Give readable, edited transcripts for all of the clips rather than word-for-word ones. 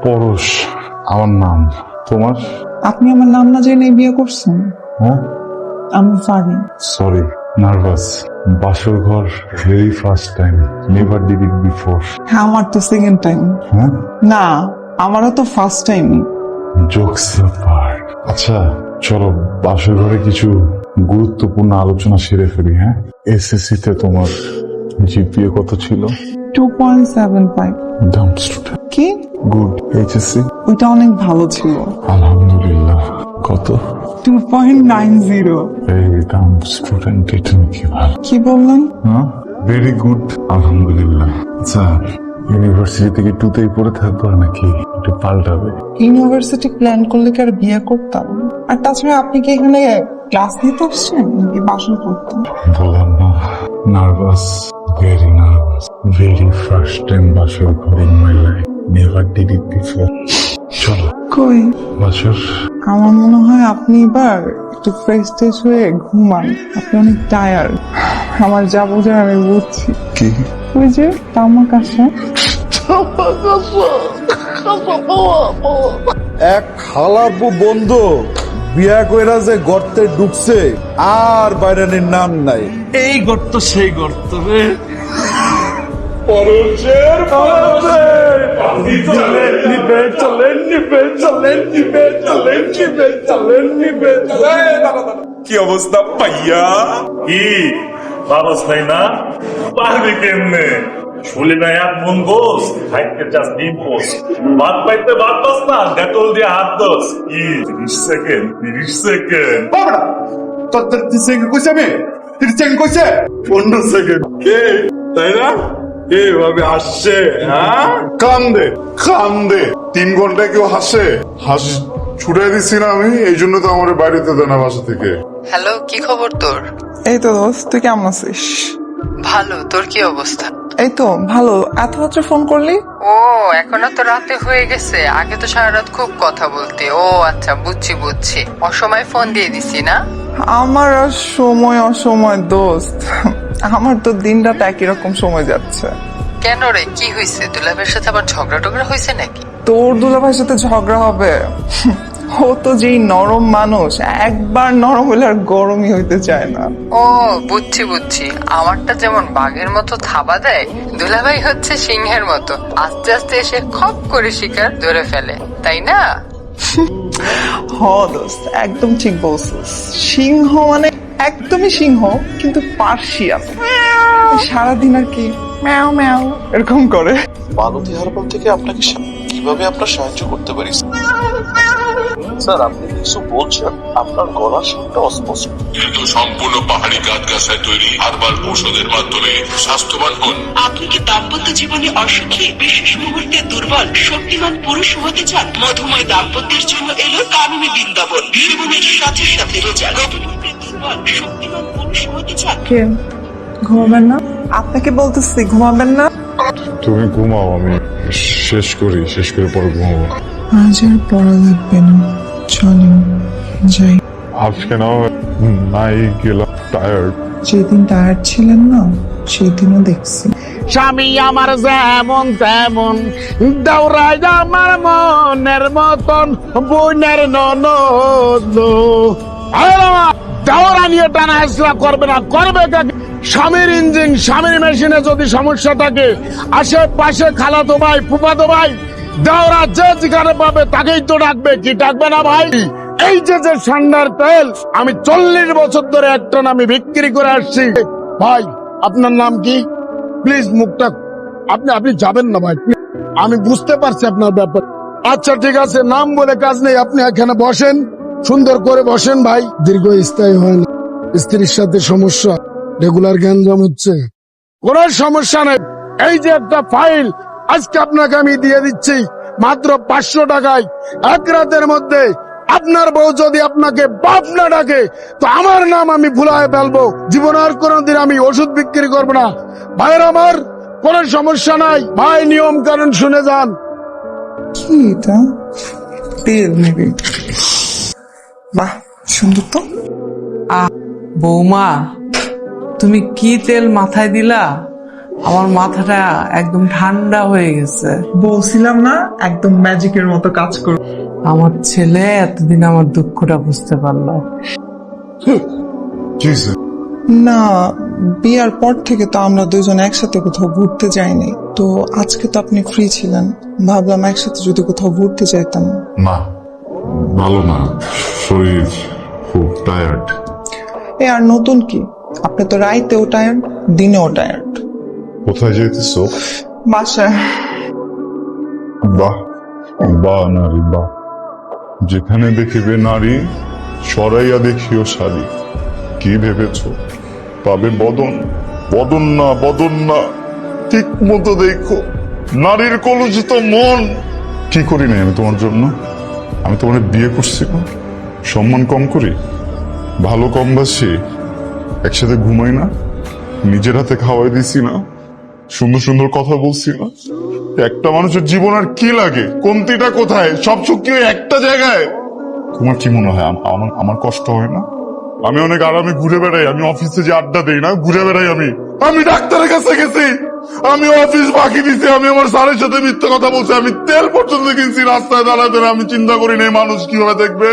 পরশ আমার নাম। তোমার? আপনি আমার নাম না জেনে বিয়ে করছেন? হ্যাঁ, আমি ফারিন। Sorry, nervous. বাসর ঘর very first time, never did it before. হ্যাঁ, আমার তো সেকেন্ড টাইম। হ্যাঁ, না, আমারও তো ফার্স্ট টাইম। Jokes apart. আচ্ছা চলো বাসর ঘরে কিছু গুরুত্বপূর্ণ আলোচনা সেরে ফেলি। হ্যাঁ, এসএসসি তে তোমার জিপিএ কত ছিল? 2.75। Down student. কি? গুড। এইচএসসি? ওইটা অনেক ভালো ছিল। আলহামদুলিল্লাহ। কত? 2.90। এই ডাউন স্টুডেন্ট, এটা নাকি ভালো? কি বললেন? হ্যাঁ, ভেরি গুড, আলহামদুলিল্লাহ। আচ্ছা, ইউনিভার্সিটি থেকে টুতেই পড়ে থাকবো নাকি একটু পাল্টাবে? ইউনিভার্সিটি প্ল্যান করলে কি আর বিয়ে করতাম? আর তাছাড়া আপনি কি এখানে ক্লাস নিতে আসছেন নাকি বাসন করতেন? বললাম না, nervous, very nervous. Very first time বাসর ঘর in my life, never did it before. চলো কই? বাসর। আমার মনে হয় আপনি এবার একটু ফ্রেশ ট্রেশ হয়ে ঘুমান। আপনি অনেক টায়ার্ড। আমার যা বোঝার আমি বুঝছি। কি? ওই যে তামাক আসে। এক খালার বন্ধু বিয়া কইরা যে গর্তে ঢুকছে আর বাইরানির নাম নাই। এই গর্ত সেই গর্ত রে। কি অবস্থা পাইয়া? কি বারস নাই না? পারবি কেমনে? শুলি না এক মন গোস, খাইতে চাস ডিম পোস। ভাত পাইতে ভাত দোস না, ডেটল দিয়ে হাত দোস। কি 30 সেকেন্ড, 30 সেকেন্ড। বাবড়া তোর 30 সেকেন্ড কইছে? আমি 30 সেকেন্ড কইছে? 15 সেকেন্ড। কে তাই না? কে ভাবে হাসছে? হ্যাঁ, কান্দে কান্দে। 3 ঘন্টা কেউ হাসে? হাসি ছুড়ে দিছি না আমি, এই জন্য তো আমার বাড়িতে দেয় না বাসা থেকে। হ্যালো, কি খবর তোর? এই তো দোস্ত, তুই কেমন আছিস? ভালো, তোর কি অবস্থা? এই তো ভালো। এত রাত্রে ফোন করলি? ও, এখনো তো রাতে হয়ে গেছে। আগে তো সারা রাত খুব কথা বলতে। ও আচ্ছা, বুঝছি বুঝছি। অসময় ফোন দিয়ে দিছি না? আমার আর সময় অসময় দোস্ত। আমার তো দিন রাত একই রকম সময় যাচ্ছে। কেন রে, কি হয়েছে? দুলাভের সাথে আবার ঝগড়া টগড়া হয়েছে নাকি? তোর দুলাভাইয়ের সাথে ঝগড়া হবে? ও তো যেই নরম মানুষ, একবার নরম হলে আর গরমই হইতে চায় না। ও বুঝছি বুঝছি। আমারটা যেমন বাঘের মতো থাবা দেয়, দুলাভাই হচ্ছে সিংহের মতো আস্তে আস্তে এসে খপ করে শিকার ধরে ফেলে, তাই না? হ দোস্ত, একদম ঠিক বলছিস। সিংহ মানে একদমই সিংহ, কিন্তু পার্সিয়ান। সারাদিন আর কি ম্যাও ম্যাও এরকম করে। মালতী হারবাল থেকে আপনাকে কিভাবে আপনার সাহায্য করতে পারি? স্যার, আপনি কিছু বলছেন, আপনার গলার সুরটা অস্পষ্ট। কিন্তু সম্পূর্ণ পাহাড়ি গাছগাছায় তৈরি হার্বাল ঔষধের মাধ্যমে স্বাস্থ্যবান হন। আপনি কি দাম্পত্য জীবনে অসুখী, বিশেষ মুহূর্তে দুর্বল, শক্তিমান পুরুষ হতে চান? মধুময় দাম্পত্যের জন্য এলো কামিনী বৃন্দাবন। জীবনের সাথে সাথে রোজা। গভীরভাবে দুর্বল, শক্তিমান পুরুষ হতে চান? কে ঘুমাবেন না? আপনাকে বলতেছি ঘুমাবেন না। তুমি ঘুমাও, আমি শেষ করে পরে ঘুমাবো। আজ আর পড়া লাগবে না, চলেন যাই। আজকে না নাই গেলাম, টায়ার্ড। যেদিন টায়ার্ড ছিলেন না, সেদিনও দেখছি। স্বামী আমার যেমন তেমন, দৌড়ায় আমার মনের মতন, বইনের ননদ। দৌড়া নিয়ে টানা হাসলা করবে না, করবে কাকে? স্বামীর ইঞ্জিন, স্বামীর মেশিনে যদি সমস্যা থাকে, আশেপাশে খালাতো ভাই, ফুফাতো ভাই, দৌড়া যে যেখানে পাবে তাকেই তো ডাকবে, কি ডাকবে না ভাই? এই যে ঠান্ডার তেল আমি 40 বছর ধরে একটা আমি বিক্রি করে আসছি। ভাই, আপনার নাম কি? প্লিজ মুখটা আপনি যাবেন না ভাই, আমি বুঝতে পারছি আপনার ব্যাপার। আচ্ছা ঠিক আছে, নাম বলে কাজ নেই, আপনি এখানে বসেন, সুন্দর করে বসেন ভাই। দীর্ঘস্থায়ী হয় না, স্ত্রীর সাথে সমস্যা, রেগুলার গ্যাঞ্জাম হচ্ছে, কোন সমস্যা নেই। এই যে একটা ফাইল আজকে আপনাকে আমি দিয়ে দিচ্ছি মাত্র 500 টাকায়। এক রাতের মধ্যে আপনার বউ যদি আপনাকে বাপ না ডাকে, তো আমার নাম আমি ভুলায় ফেলবো। জীবন আর কোনদিন আমি ওষুধ বিক্রি করবো না। ভাইয়ের আমার কোন সমস্যা নাই ভাই, নিয়ম কানুন শুনে যান। কি এটা? তেল নেবে? বাহ, সুন্দর তো। বৌমা, তুমি কি তেল মাথায় দিলা? আমার মাথাটা একদম ঠান্ডা হয়ে গেছে। বলছিলাম না একদম ম্যাজিকের মতো কাজ করো। আমার ছেলে এতদিন আমার দুঃখটা বুঝতে পারলো। কি হয়েছে? না, বিয়ার পর থেকে তো আমরা দুজন একসাথে কোথাও ঘুরতে যাইনি, তো আজকে তো আপনি ফ্রি ছিলেন, ভাবলাম একসাথে যদি কোথাও ঘুরতে যাইতাম। না, ভালো না, শরীর খুব টায়ার্ড। আর নতুন কি, আপনি তো রাইতেও টায়ার্ড, দিনেও টায়ার্ড। কোথায় যেতেছো? বাসায়। বাহ বাহ নারী বাহ, যেখানে দেখিবে নারী সরাইয়া দেখিও শাড়ি। কি ভেবেছ পাবে বদন? বদন না, বদন না, ঠিক মতো দেখো নারীর কলুষিত মন। কি করি নাই আমি তোমার জন্য? আমি তোমার বিয়ে করছি না, সম্মান কম করি, ভালো কম বাসি, একসাথে ঘুমাই না, নিজের হাতে খাওয়াই দিছি না, সুন্দর সুন্দর কথা বলছি না। একটা মানুষের জীবন আর কি লাগে? কমতিটা কোথায়? সব সুখ কি ওই একটা জায়গায়? তোমার কি মনে হয় আমার কষ্ট হয় না? আমি অনেক আরামে ঘুরে বেড়াই, আমি অফিসে যে আড্ডা দেই না, ঘুরে বেড়াই। আমি ডাক্তারের কাছে গেছি, আমি অফিস বাকি দিছি, আমি আমার স্যারের সাথে মিথ্যে কথা বলছি, আমি তেল পর্যন্ত কিনছি রাস্তায় দাঁড়াতে। আমি চিন্তা করি নাই মানুষ কিভাবে দেখবে।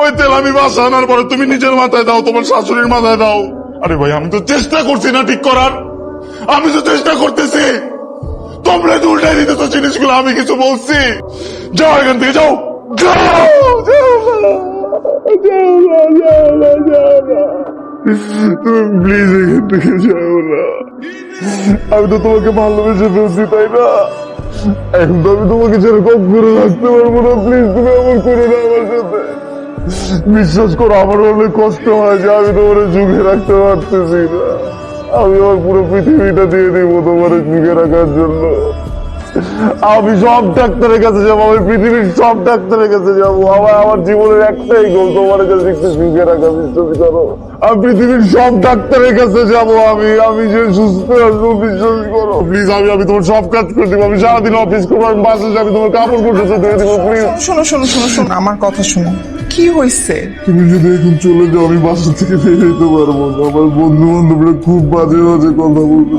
ওই তেল আমি বাসা আনার পরে তুমি নিজের মাথায় দাও, তোমার শাশুড়ির মাথায় দাও। আরে ভাই, আমি তো চেষ্টা করছি না ঠিক করার, আমি তো চেষ্টা করতেছি, তোমরা তো উল্টাই দিতেছ জিনিসগুলো। আমি কিছু বলছি? যাও এখান থেকে, যাও প্লিজ, এখান থেকে যাও না। আমি তো তোমাকে ভালোবেসে ফেলছি, তাই না? এখন তো আমি তোমাকে যেরকম করে রাখতে পারবো না। প্লিজ তুমি এমন করো না আমার সাথে। বিশ্বাস করো, আমার অনেক কষ্ট হয় যে আমি তোমার ঝুঁকে রাখতে পারতেছি না। আমি আমার পুরো পৃথিবীটা দিয়ে দিব তোমার ঝুঁকে রাখার জন্য। আমি সব ডাক্তারের কাছে যাবো, আমি পৃথিবীর সব ডাক্তারের কাছে যাবো। আমার জীবনের একটাই গোল তোমার কাছে একটু ঝুঁকে রাখা। বিশ্বাস করো, আমি পৃথিবীর সব ডাক্তারের কাছে যাবো। আমি যে সুস্থ আসবো, বিশ্বাস করো প্লিজ। আমি তোমার সব কাজ করে দিব। আমি সারাদিন অফিস করবো, আমি বাসে যাবো, তোমার কাপড় পর্যন্ত দিয়ে দিব। প্লিজ শোনো শোনো শোনো শোনো, আমার কথা শোনো। কি হয়েছে? তুমি যদি এখন চলে যাও, আমি বাসা থেকে বের হইতে পারবো না। আমার বন্ধু বান্ধবরা খুব বাজে বাজে কথা বলবে।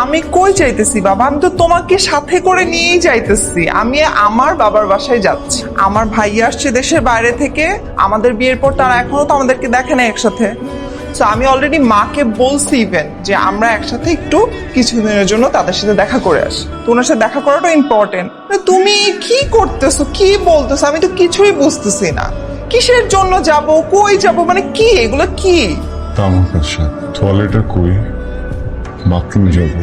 আমি কই যাইতেছি বাবা? আমি তো তোমাকে সাথে করে নিয়েই যাইতেছি। আমি আমার বাবার বাসায় যাচ্ছি। আমার ভাই আসছে দেশের বাইরে থেকে, আমাদের বিয়ের পর তারা এখনো তো আমাদেরকে দেখে না একসাথে। তো আমি অলরেডি মাকে বলছি ইভেন যে আমরা একসাথে একটু কিছুদিনের জন্য তাদের সাথে দেখা করে আসি। তো ওনার সাথে দেখা করাটা ইম্পর্টেন্ট। তুমি কি করতেছো, কি বলতেছো? আমি তো কিছুই বুঝতেছি না। কিসের জন্য যাব, কই যাব, মানে কি এগুলো? কি তামাক আসা, টয়লেটে কই, বাথরুম যাবো।